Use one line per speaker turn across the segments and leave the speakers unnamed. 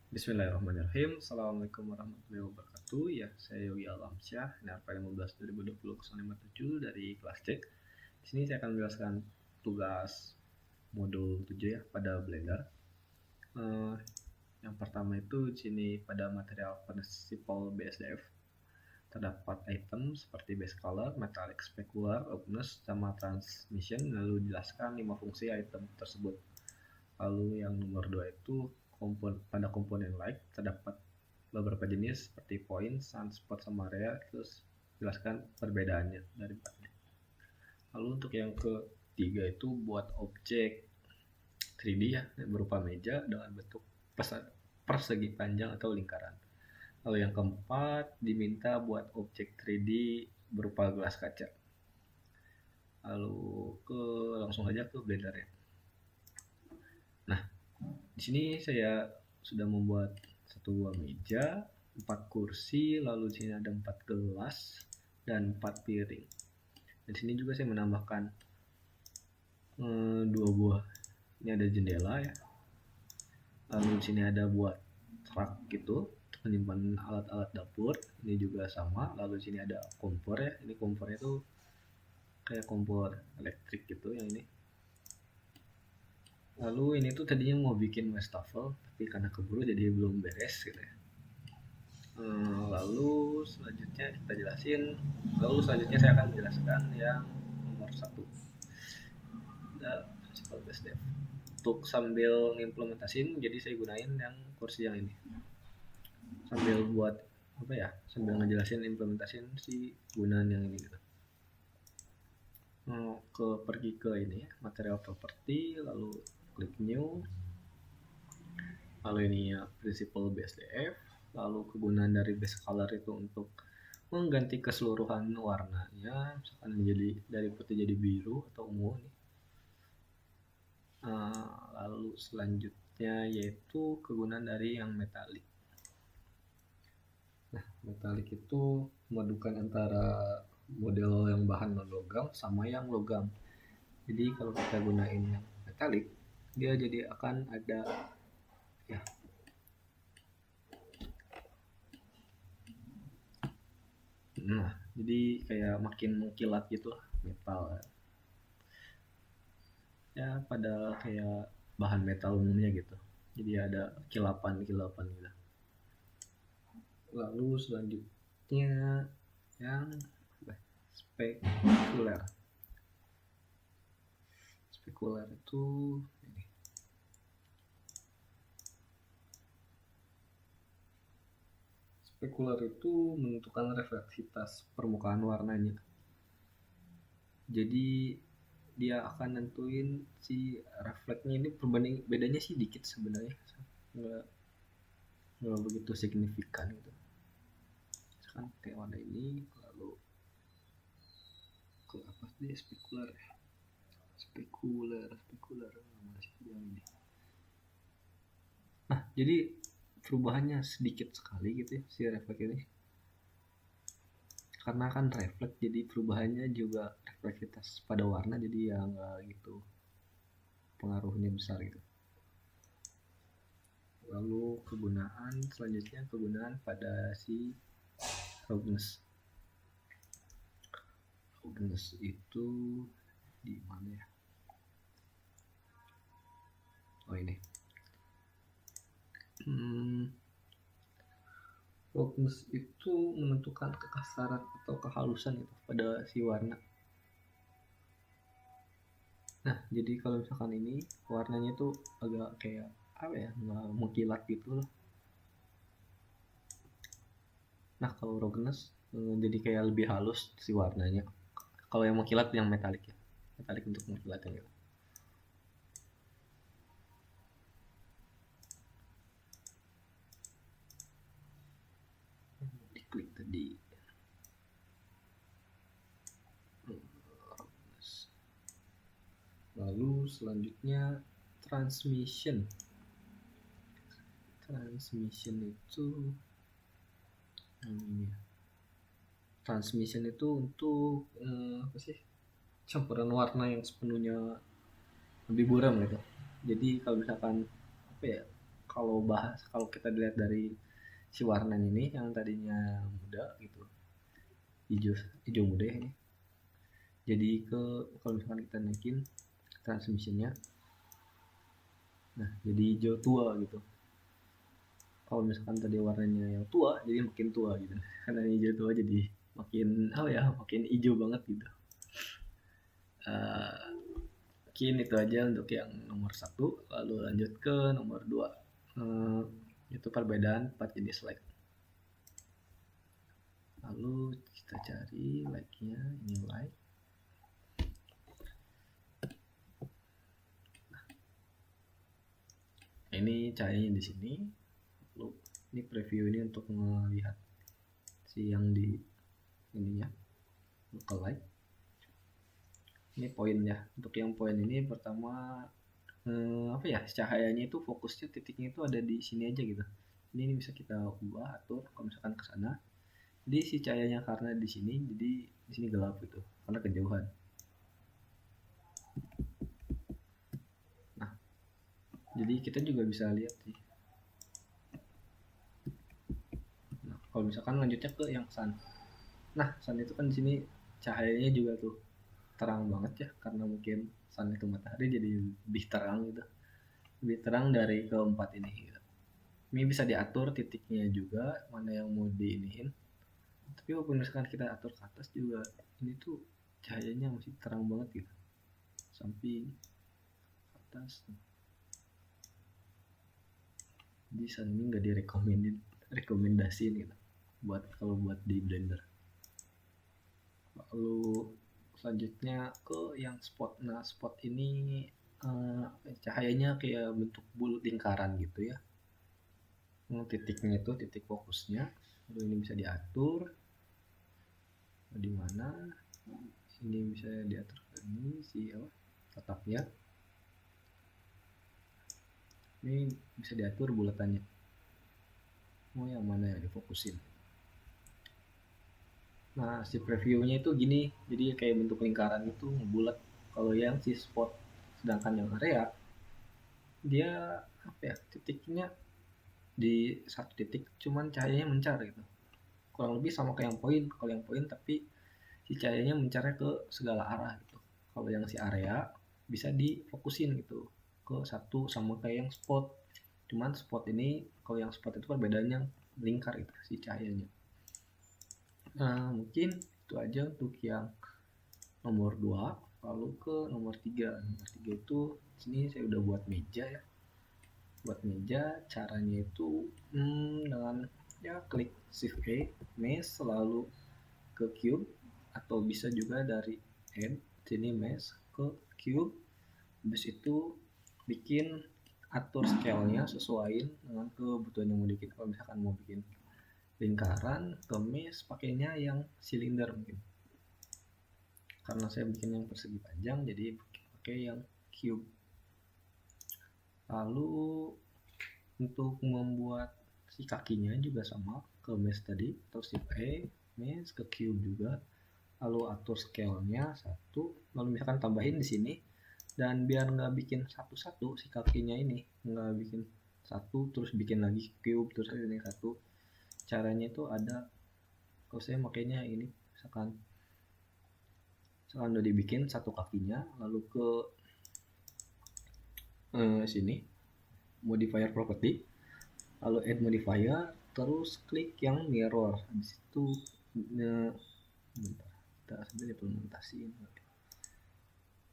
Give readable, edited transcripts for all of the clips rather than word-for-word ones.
Bismillahirrahmanirrahim. Assalamualaikum warahmatullahi wabarakatuh. Ya, saya Yogi Alamsyah, NRP 15 2020-057 dari kelas C. Di sini saya akan menjelaskan tugas modul 7 ya pada Blender. Yang pertama itu di sini pada material principal BSDF terdapat item seperti base color, metallic, specular, roughness, sama transmission. Lalu dijelaskan 5 fungsi item tersebut. Lalu yang nomor 2 itu pada komponen light terdapat beberapa jenis seperti point, sunspot, sama area. Terus jelaskan perbedaannya dari empatnya. Lalu untuk yang ketiga itu buat objek 3D ya, berupa meja dengan bentuk persegi panjang atau lingkaran. Lalu yang keempat diminta buat objek 3D berupa gelas kaca. Lalu langsung aja ke Blender ya. Nah, di sini saya sudah membuat satu buah meja, 4 kursi, lalu di sini ada 4 gelas dan 4 piring. Dan di sini juga saya menambahkan 2 buah. Ini ada jendela ya. Lalu di sini ada buat rak gitu untuk menyimpan alat-alat dapur. Ini juga sama. Lalu di sini ada kompor ya. Ini kompornya tuh kayak kompor elektrik gitu yang ini. Lalu ini tuh tadinya mau bikin wastafel, tapi karena keburu jadi belum beres gitu ya. Lalu selanjutnya saya akan menjelaskan yang nomor 1. Principal Base Dev. Untuk sambil ngimplementasin, jadi saya gunain yang kursi yang ini. Sambil buat apa ya? Sambil ngejelasin implementasin si gunaan yang ini gitu. Pergi ke ini ya, material property, lalu klik new. Lalu ini ya principal BSDF. Lalu kegunaan dari base color itu untuk mengganti keseluruhan warnanya, misalkan menjadi dari putih jadi biru atau ungu nih. Lalu selanjutnya yaitu kegunaan dari yang metalik. Nah, metalik itu memadukan antara model yang bahan non logam sama yang logam. Jadi kalau kita gunain yang metalik, dia jadi akan ada ya jadi kayak makin mengkilat gitu lah metal ya, pada kayak bahan metal umumnya gitu. Jadi ada kilapan-kilapan gitu. Lalu selanjutnya yang spekuler. Spekuler itu ini. Spekuler itu menentukan refleksitas permukaan warnanya. Jadi dia akan nentuin si refleksnya ini bedanya sih dikit sebenarnya, nggak begitu signifikan gitu. Misalkan kayak warna ini, lalu ke apa sih spekuler ya, spekuler masih yang ini. Nah, jadi perubahannya sedikit sekali gitu ya si refleks ini, karena kan refleks jadi perubahannya juga refleksitas pada warna, jadi ya nggak gitu pengaruhnya besar gitu. Lalu selanjutnya kegunaan pada si roughness. Roughness itu di mana ya? Oh ini. Roughness itu menentukan kekasaran atau kehalusan itu pada si warna. Nah, jadi kalau misalkan ini warnanya tuh agak kayak apa ya, nggak mengkilat gitu loh. Nah, kalau roughness jadi kayak lebih halus si warnanya. Kalau yang mengkilat yang metalik ya, metalik untuk mengkilatnya gitu. Diklik tadi. Lalu selanjutnya transmission. Transmission itu ini ya. Transmission itu untuk apa sih, campuran warna yang sepenuhnya lebih buram gitu. Jadi kalau misalkan apa ya, kalau kita dilihat dari si warna ini yang tadinya muda gitu, hijau hijau muda ini, jadi kalau misalkan kita naikin transmissionnya, nah jadi hijau tua gitu. Kalau misalkan tadi warnanya yang tua jadi makin tua gitu, karena hijau tua jadi makin hijau banget gitu. Mungkin itu aja untuk yang nomor 1. Lalu lanjut ke nomor 2, itu perbedaan 4 jenis like. Lalu kita cari like-nya, ini like. Ini cahayanya di sini. Lalu ini preview ini untuk melihat si yang di ininya, local light. Ini poin ya. Untuk yang poin ini pertama cahayanya itu fokusnya titiknya itu ada di sini aja gitu. Ini bisa kita ubah atur kalau misalkan ke sana. Jadi si cahayanya karena di sini, jadi di sini gelap gitu karena kejauhan. Nah, jadi kita juga bisa lihat sih. Nah, kalau misalkan lanjutnya ke yang sun. Nah, sun itu kan di sini cahayanya juga tuh terang banget ya, karena mungkin sun itu matahari jadi lebih terang gitu, lebih terang dari keempat ini gitu. Ini bisa diatur titiknya juga mana yang mau diinihin, tapi walaupun misalkan kita atur ke atas juga ini tuh cahayanya masih terang banget gitu, samping atas. Jadi sun ini nggak rekomendasiin gitu buat di Blender. Lalu selanjutnya ke yang spot. Nah, spot ini cahayanya kayak bentuk bulat lingkaran gitu ya. Titiknya itu titik fokusnya. Lalu ini bisa diatur di mana. Ini bisa diatur ini si tetapnya. Ini bisa diatur bulatannya. Mau yang mana yang difokusin. Nah, si previewnya itu gini, jadi kayak bentuk lingkaran itu bulat. Kalau yang si spot, sedangkan yang area dia titiknya di satu titik, cuman cahayanya mencar gitu. Kurang lebih sama kayak yang poin. Kalau yang poin tapi si cahayanya mencarnya ke segala arah gitu. Kalau yang si area bisa difokusin gitu ke satu, sama kayak yang spot. Cuman spot ini, kalau yang spot itu perbedaannya lingkar itu si cahayanya. Nah, mungkin itu aja untuk yang nomor 2. Lalu ke nomor 3. Nomor 3 itu sini saya udah buat meja ya. Buat meja caranya itu dengan klik shift A, mesh, lalu ke cube, atau bisa juga dari add sini mesh ke cube. Habis itu bikin atur scale-nya sesuaiin dengan kebutuhan yang mau bikin. Kalau misalkan mau bikin lingkaran, kemis pakainya yang silinder mungkin, karena saya bikin yang persegi panjang jadi pakai yang cube. Lalu untuk membuat si kakinya juga sama, ke mesh tadi atau shift A, mesh ke cube juga, lalu atur scale-nya 1, lalu misalkan tambahin di sini. Dan biar nggak bikin satu-satu si kakinya ini, nggak bikin satu terus bikin lagi cube terus ini satu, caranya itu ada, kalau saya makainya ini, misalkan udah dibikin satu kakinya, lalu ke sini modifier property, lalu add modifier, terus klik yang mirror. Habis itu bentar, kita sambil implementasiin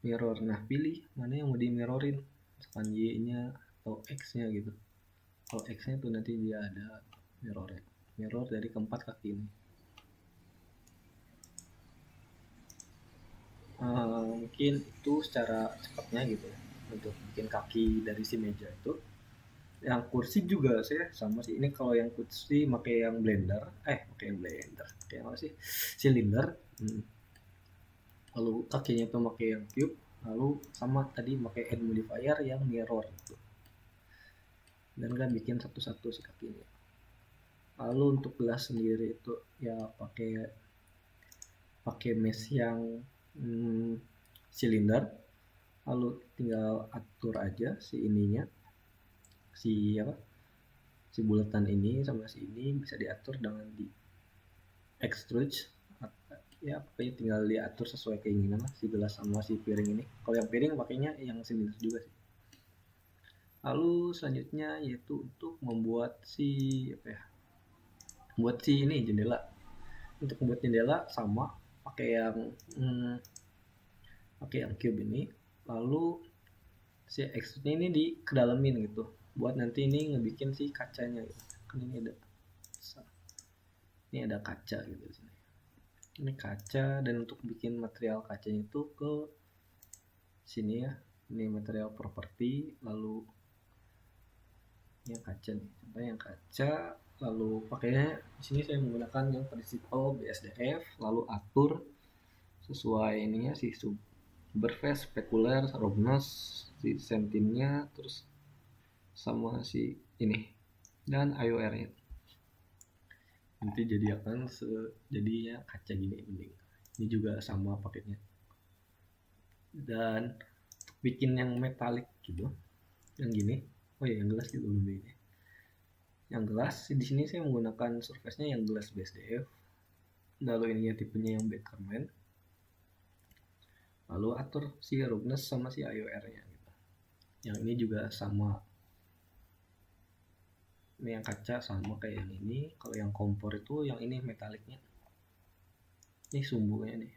mirror. Nah, pilih mana yang mau di mirrorin, misalkan Y nya atau X nya gitu. Kalau X nya tuh nanti dia ada mirror dari keempat kaki ini. Mungkin itu secara cepatnya gitu ya, untuk bikin kaki dari si meja itu. Yang kursi juga saya sama sih. Ini kalau yang kursi pakai yang blender, pakai apa sih, silinder. Lalu kakinya itu pakai yang cube, lalu sama tadi pakai add modifier yang mirror gitu. Dan kan bikin satu-satu si kakinya. Lalu untuk gelas sendiri itu ya pakai mesh yang silinder, lalu tinggal atur aja si ininya, si si bulatan ini sama si ini bisa diatur dengan di extrude ya, pokoknya tinggal diatur sesuai keinginan lah si gelas sama si piring ini. Kalau yang piring pakainya yang silinder juga sih. Lalu selanjutnya yaitu untuk membuat si apa ya, buat si ini jendela. Untuk membuat jendela sama pakai yang cube ini, lalu si extrude ini di kedalamin gitu buat nanti ini ngebikin si kacanya gitu. Kan ini ada kaca gitu di sini. Ini kaca, dan untuk bikin material kacanya itu ke sini ya, ini material properti, lalu yang kaca nih, contohnya yang kaca, lalu pakainya di sini saya menggunakan yang prinsipal BSDF, lalu atur sesuai ininya si Superface, spekuler, roughness, si sentinnya, terus sama si ini dan IOR nya. Nanti jadi akan jadinya kaca gini mending. Ini juga sama paketnya. Dan bikin yang metalik gitu, yang gini, oh ya yang gelas juga belum ini. Yang gelas di sini saya menggunakan surface-nya yang gelas BSDF, lalu ininya tipenya yang Beckerman, lalu atur si roughness sama si IOR-nya gitu. Yang ini juga sama, ini yang kaca sama kayak yang ini. Kalau yang kompor itu yang ini metaliknya, ini sumbunya nih,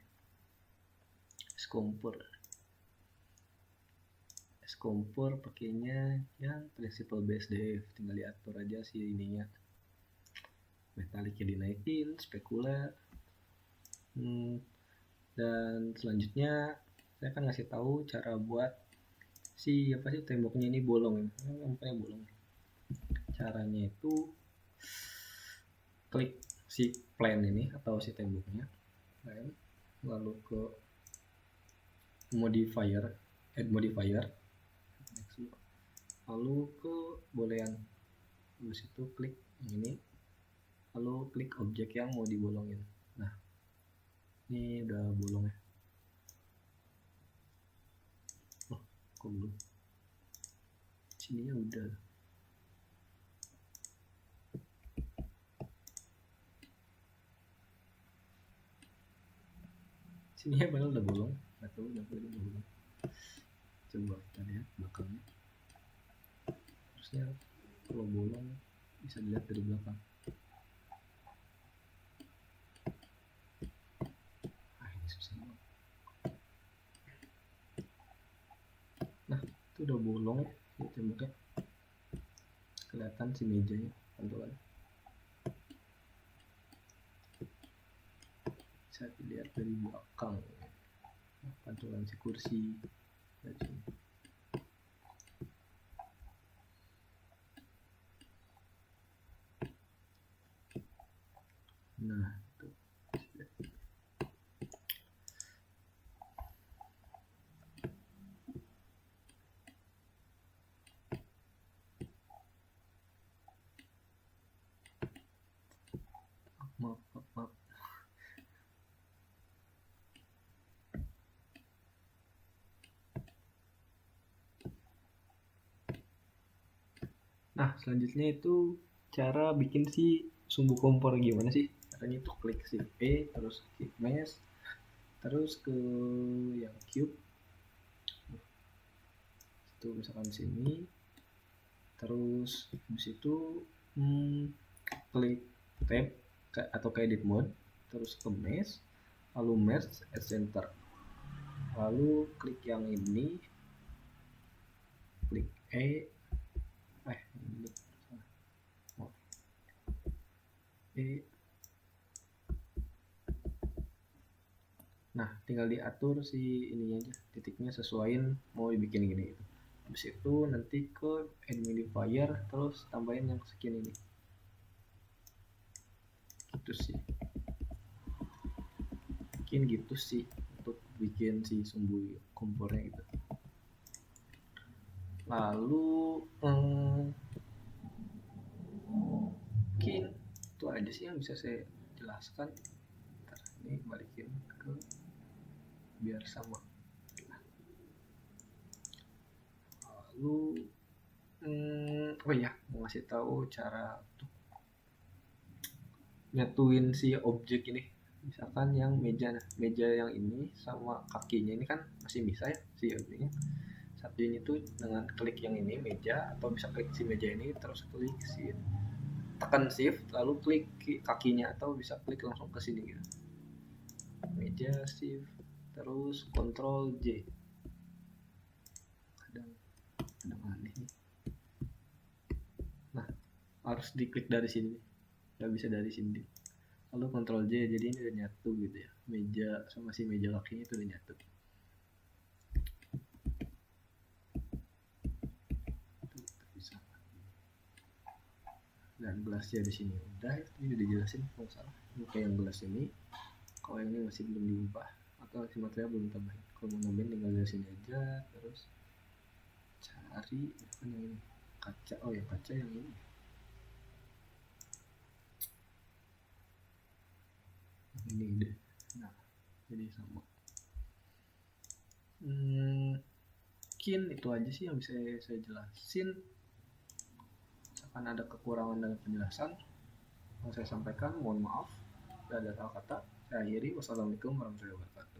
kompor pakainya yang prinsipal BSDF, tinggal diatur aja sih ininya, metaliknya dinaikin, spekuler. Dan selanjutnya saya akan ngasih tahu cara buat si apa sih temboknya ini bolong, sampai bolong. Caranya itu klik si plan ini atau si temboknya, lalu ke modifier, add modifier, lalu ke boolean, habis itu klik ini, lalu klik objek yang mau dibolongin. Nah ini udah bolong ya. Oh kok belum, sininya udah. Sininya padahal udah bolong, nggak tahu udah bolong. Coba kita lihat belakangnya, terusnya kalau bolong bisa dilihat dari belakang. Ini susah banget. Nah itu udah bolong ya si temboknya, kelihatan si mejanya pantulan, bisa dilihat dari belakang pantulan si kursi dari sini. Nah itu. Maaf. Nah selanjutnya itu cara bikin si sumbu kompor gimana sih? Caranya itu klik si P, terus klik mesh, terus ke yang cube, itu misalkan sini, terus habis itu klik tab atau ke edit mode, terus ke mesh, lalu mesh add center, lalu klik yang ini, klik nah tinggal diatur si ininya aja, titiknya sesuaiin mau dibikin gini gitu. Habis itu nanti ke add modifier, terus tambahin yang sekian ini gitu sih, mungkin gitu sih untuk bikin si sumbu kompornya gitu. Lalu mungkin itu aja sih yang bisa saya jelaskan. Ntar ini balikin ke biar sama. Lalu Oh iya, mau ngasih tahu cara untuk nyatuin si objek ini. Misalkan yang meja, nah meja yang ini sama kakinya ini kan masih bisa ya si ini. Satu ini tuh dengan klik yang ini meja, atau bisa klik si meja ini terus klik si tekan shift lalu klik kakinya, atau bisa klik langsung ke sini gitu. Meja shift terus control J. Kadang aneh nih. Nah, harus diklik dari sini, nggak bisa dari sini. Lalu Ctrl J, jadi ini udah nyatu gitu ya, meja sama si meja kakinya itu udah nyatu. Dan gelasnya di sini udah, ini udah dijelasin kalau salah. Ini kayak yang gelas ini, kalau yang ini masih belum diubah atau si material belum tambahin. Kalau mau nambahin tinggal dari sini aja, terus cari kan yang ini kaca. Oh ya, kaca yang ini. Ini deh. Nah, jadi sama. Mungkin itu aja sih yang bisa saya jelasin. Misalkan ada kekurangan dalam penjelasan yang saya sampaikan, mohon maaf. Tidak ada salah kata. Saya akhiri. Wassalamualaikum warahmatullahi wabarakatuh.